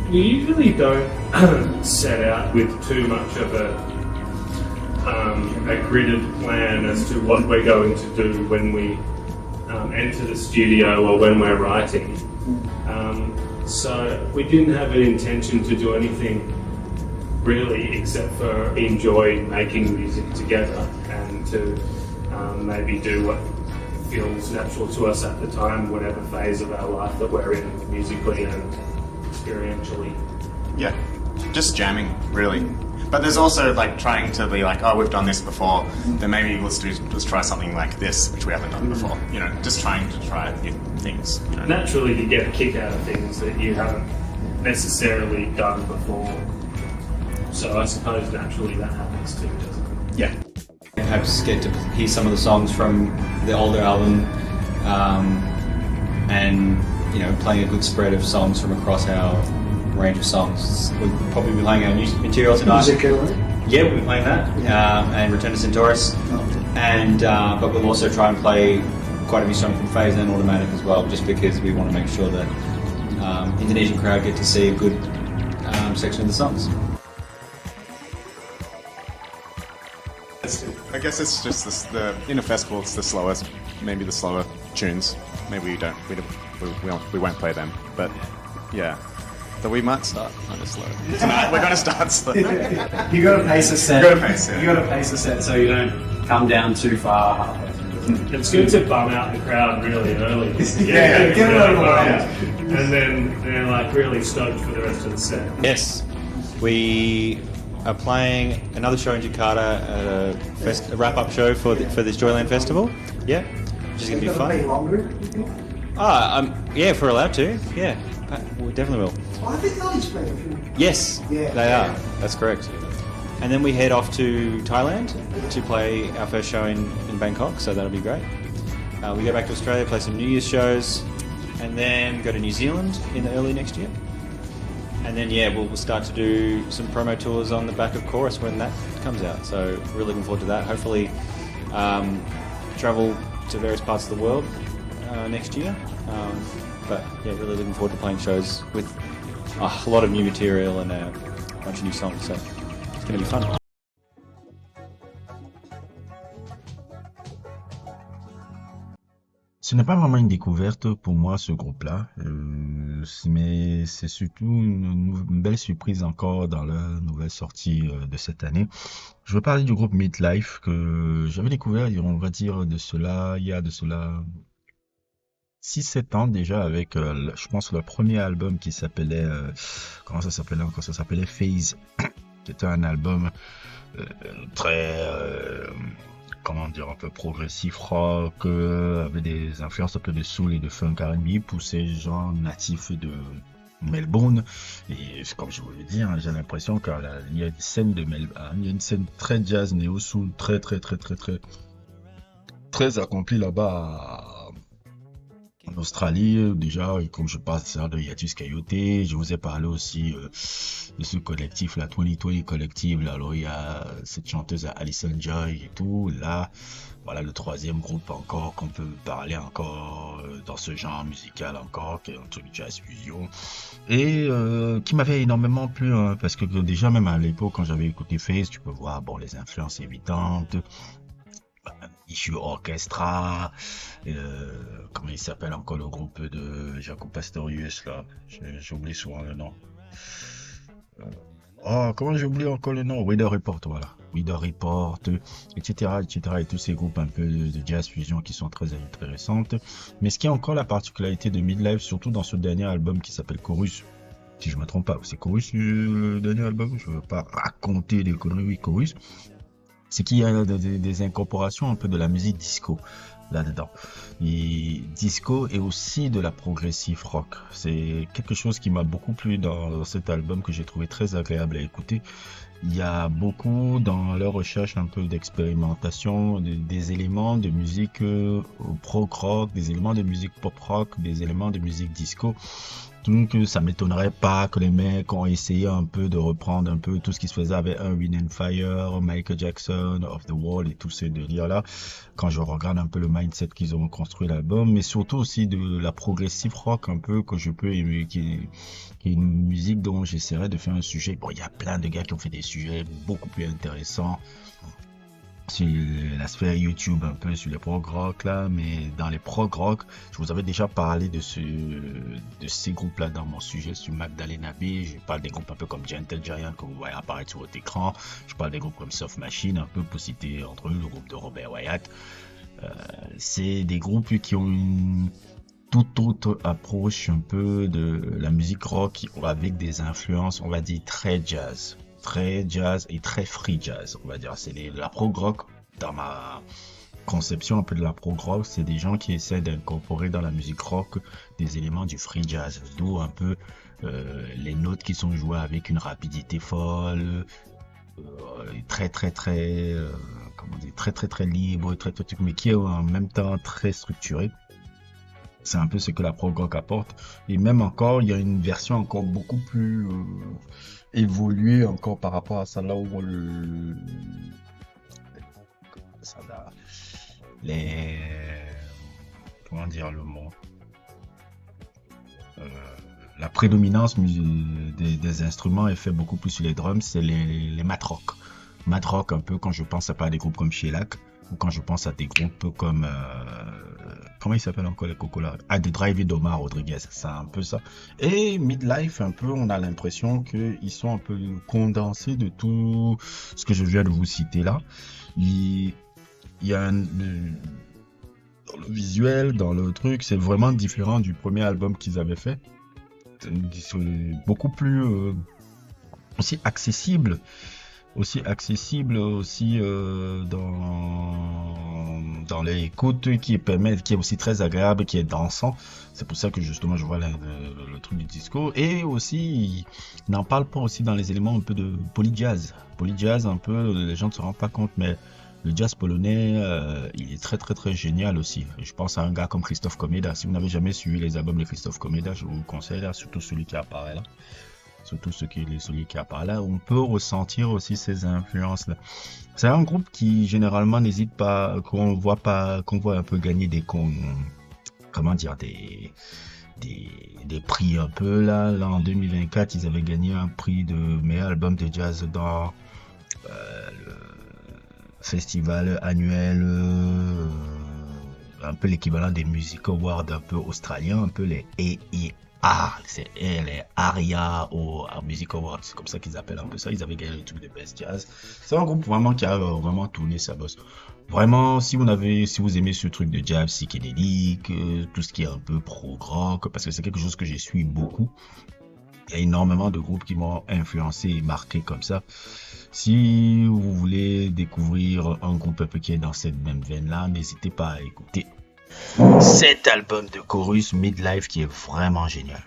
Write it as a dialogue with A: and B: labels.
A: we usually don't set out with too much of a gridded plan as to what we're going to do when we enter the studio or when we're writing. So we didn't have an intention to do anything really except for enjoy making music together and to maybe do what feels natural to us at the time, whatever phase of our life that we're in musically and experientially.
B: Yeah, just jamming, really. But there's also like trying to be like, oh, we've done this before, then maybe let's try something like this, which we haven't done before. You know, just trying to try new things. You know?
A: Naturally, you get a kick out of things that you haven't necessarily done before. So I suppose naturally that happens too, doesn't it?
B: Yeah.
C: Perhaps get to hear some of the songs from the older album, and you know, playing a good spread of songs from across our range of songs. We'll probably be playing our new material tonight. Yeah, we'll be playing that, and Return to Centaurus, and but we'll also try and play quite a few songs from Phase and Automatic as well, just because we want to make sure that Indonesian crowd get to see a good section of the songs.
B: I guess it's just in a festival, it's the slowest, maybe the slower tunes. Maybe we won't play them, but yeah. So we might start kind of slow. Tonight we're going to start slow.
D: You got to pace a set. You got to pace a set so you don't come down too far halfway through.
A: It's good to bum out the crowd really early.
D: Get it out of the way.
A: And then they're like really stoked for the rest of the set.
C: Yes, we are playing another show in Jakarta at a wrap-up show for this Joyland Festival. Yeah, which is going to be fun.
D: Longer?
C: Yeah, if we're allowed to. Yeah, we definitely will.
D: Well, I think Knowledge playing.
C: Yes,
D: Yeah.
C: they are. That's correct. And then we head off to Thailand to play our first show in Bangkok, so that'll be great. We go back to Australia, play some New Year's shows, and then go to New Zealand in the early next year. And then, yeah, we'll start to do some promo tours on the back of Chorus when that comes out. So really looking forward to that. Hopefully travel to various parts of the world next year. But, yeah, really looking forward to playing shows with a lot of new material and a bunch of new songs. So it's going to be fun.
E: Ce n'est pas vraiment une découverte pour moi, ce groupe-là, mais c'est surtout une belle surprise encore dans la nouvelle sortie de cette année. Je veux parler du groupe Midlife que j'avais découvert, on va dire, il y a de cela 6-7 ans déjà avec, je pense, le premier album qui s'appelait, comment ça s'appelait encore? Ça s'appelait Phase, qui était un album très... comment dire, un peu progressif rock, avec des influences un peu de soul et de funk R&B pour ces gens natifs de Melbourne. Et comme je vous l'ai dit, j'ai l'impression qu'il y a une scène de Melbourne, il y a une scène très jazz, néo soul, très accomplie là-bas en Australie. Déjà, comme je parle de Hiatus Kaiyote, je vous ai parlé aussi de ce collectif, la 2020 Collective. Là, alors il y a cette chanteuse Alison Joy et tout. Là, voilà le troisième groupe encore qu'on peut parler encore dans ce genre musical encore, qui est un truc jazz fusion. Et qui m'avait énormément plu, hein, parce que déjà même à l'époque, quand j'avais écouté Phase, tu peux voir bon les influences évidentes. Issue Orchestra, comment il s'appelle encore le groupe de Jaco Pastorius là, j'oublie souvent le nom. Comment j'oublie encore le nom? Weather Report, voilà. Weather Report, etc., et tous ces groupes un peu de jazz fusion qui sont très intéressantes. Mais ce qui est encore la particularité de Midlife, surtout dans ce dernier album qui s'appelle Chorus, si je me trompe pas, c'est Chorus le dernier album, je veux pas raconter des conneries, oui, Chorus. C'est qu'il y a des incorporations un peu de la musique disco là-dedans. Et disco et aussi de la progressive rock. C'est quelque chose qui m'a beaucoup plu dans cet album, que j'ai trouvé très agréable à écouter. Il y a beaucoup dans leur recherche un peu d'expérimentation, des éléments de musique prog rock, des éléments de musique pop rock, des éléments de musique disco. Donc ça m'étonnerait pas que les mecs ont essayé un peu de reprendre un peu tout ce qui se faisait avec un Wind and Fire, Michael Jackson, Off the Wall et tous ces délires-là. Quand je regarde un peu le mindset qu'ils ont construit l'album, mais surtout aussi de la progressive rock un peu que je peux aimer, qui est une musique dont j'essaierai de faire un sujet. Bon, il y a plein de gars qui ont fait des sujets beaucoup plus intéressants sur la sphère YouTube, un peu sur les prog rock là, mais dans les prog rock, je vous avais déjà parlé de ces groupes là dans mon sujet sur Magdalena B. Je parle des groupes un peu comme Gentle Giant que vous voyez apparaître sur votre écran. Je parle des groupes comme Soft Machine, un peu pour citer entre eux le groupe de Robert Wyatt. C'est des groupes qui ont une toute autre approche un peu de la musique rock avec des influences, on va dire, très jazz et très free jazz, on va dire. C'est la prog rock, dans ma conception un peu de la prog rock, c'est des gens qui essaient d'incorporer dans la musique rock des éléments du free jazz, d'où un peu les notes qui sont jouées avec une rapidité folle, très libre, mais qui est en même temps très structuré. C'est un peu ce que la prog rock apporte. Et même encore, il y a une version encore beaucoup plus évoluée encore par rapport à ça, là où comment dire le mot, la prédominance des instruments est fait beaucoup plus sur les drums, c'est les mat rock un peu, quand je pense à pas des groupes comme Shellac, ou quand je pense à des groupes comme comment il s'appelle encore les cocos là, The Drive d'Omar Rodriguez, c'est un peu ça. Et Midlife, un peu, on a l'impression qu'ils sont un peu condensés de tout ce que je viens de vous citer là. Il y a dans le visuel, dans le truc, c'est vraiment différent du premier album qu'ils avaient fait. C'est beaucoup plus aussi accessible aussi dans l'écoute, qui est aussi très agréable, qui est dansant. C'est pour ça que justement je vois le truc du disco. Et aussi, il n'en parle pas aussi dans les éléments un peu de polyjazz un peu, les gens ne se rendent pas compte, mais le jazz polonais, il est très très très génial aussi. Je pense à un gars comme Christophe Komeda. Si vous n'avez jamais suivi les albums de Christophe Komeda, je vous conseille là, surtout celui qui apparaît là. Celui qui apparaît là, on peut ressentir aussi ces influences-là. C'est un groupe qui généralement n'hésite pas, qu'on voit un peu gagner des prix un peu là. Là en 2024, ils avaient gagné un prix de meilleur album de jazz dans le festival annuel, un peu l'équivalent des Music Awards un peu australiens, un peu les AEA. C'est les ARIA au Music Awards, c'est comme ça qu'ils appellent un peu ça. Ils avaient gagné le truc de Best Jazz. C'est un groupe vraiment qui a vraiment tourné sa bosse. Vraiment, si vous aimez ce truc de jazz psychédélique, tout ce qui est un peu prog rock, parce que c'est quelque chose que je suis beaucoup. Il y a énormément de groupes qui m'ont influencé et marqué comme ça. Si vous voulez découvrir un groupe un peu qui est dans cette même veine-là, n'hésitez pas à écouter cet album de Chorus Midlife qui est vraiment génial.